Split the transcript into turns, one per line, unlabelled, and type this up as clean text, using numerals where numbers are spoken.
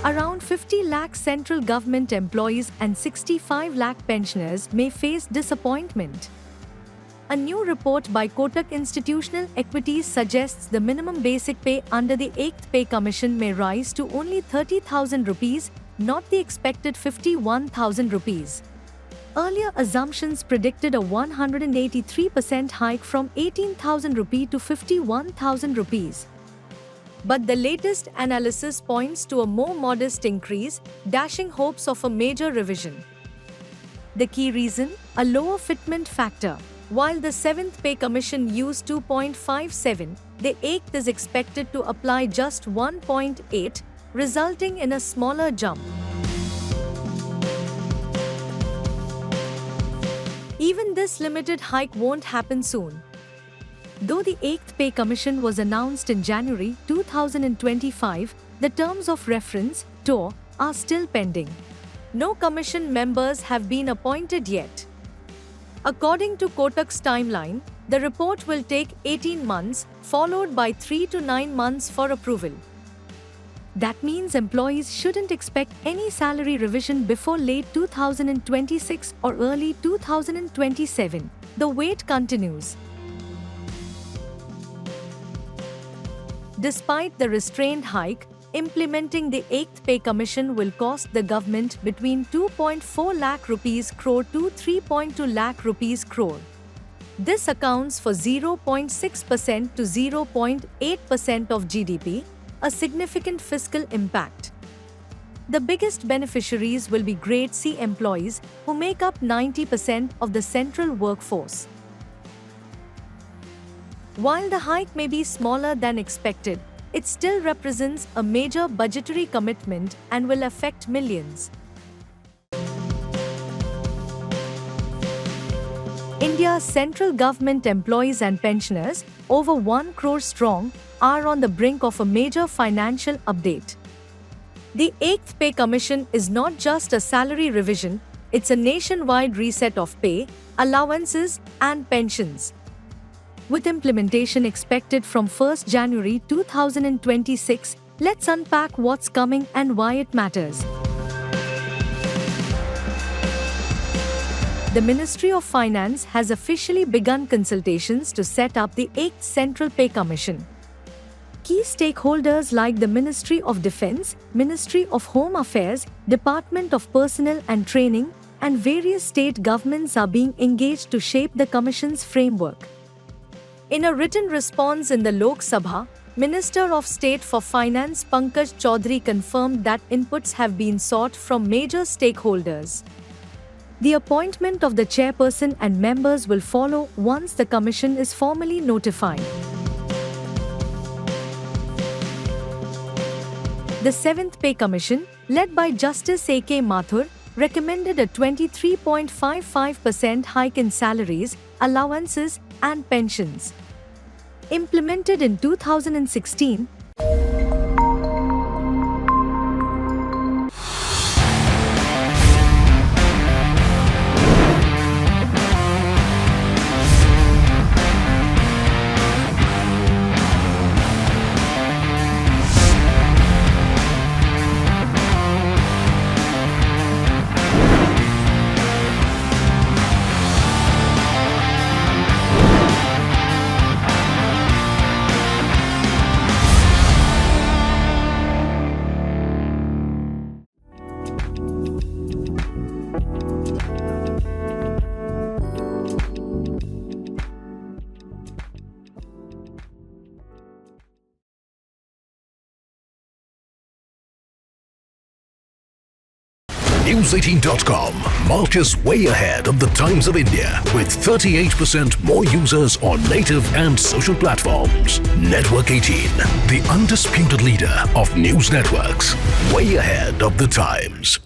Around 50 lakh central government employees and 65 lakh pensioners may face disappointment. A new report by Kotak Institutional Equities suggests the minimum basic pay under the 8th Pay Commission may rise to only 30,000 rupees, not the expected 51,000 rupees. Earlier assumptions predicted a 183% hike from 18,000 rupee to 51,000 rupees. But the latest analysis points to a more modest increase, dashing hopes of a major revision. The key reason? A lower fitment factor. While the 7th Pay Commission used 2.57, the 8th is expected to apply just 1.8, resulting in a smaller jump. Even this limited hike won't happen soon. Though the 8th Pay Commission was announced in January 2025, the terms of reference, TOR, are still pending. No commission members have been appointed yet. According to Kotak's timeline, the report will take 18 months, followed by 3 to 9 months for approval. That means employees shouldn't expect any salary revision before late 2026 or early 2027. The wait continues. Despite the restrained hike, implementing the 8th Pay Commission will cost the government between 2.4 lakh rupees crore to 3.2 lakh rupees crore. This accounts for 0.6% to 0.8% of GDP, a significant fiscal impact. The biggest beneficiaries will be Grade C employees, who make up 90% of the central workforce. While the hike may be smaller than expected, it still represents a major budgetary commitment and will affect millions. India's central government employees and pensioners, over 1 crore strong, are on the brink of a major financial update. The 8th Pay Commission is not just a salary revision, it's a nationwide reset of pay, allowances, and pensions. With implementation expected from 1st January 2026, let's unpack what's coming and why it matters. The Ministry of Finance has officially begun consultations to set up the 8th Central Pay Commission. Key stakeholders like the Ministry of Defence, Ministry of Home Affairs, Department of Personnel and Training, and various state governments are being engaged to shape the Commission's framework. In a written response in the Lok Sabha, Minister of State for Finance Pankaj Chaudhary confirmed that inputs have been sought from major stakeholders. The appointment of the chairperson and members will follow once the Commission is formally notified. The 7th Pay Commission, led by Justice A.K. Mathur, recommended a 23.55% hike in salaries, allowances, and pensions. Implemented in 2016,
News18.com marches way ahead of the Times of India with 38% more users on native and social platforms. Network 18, the undisputed leader of news networks, way ahead of the Times.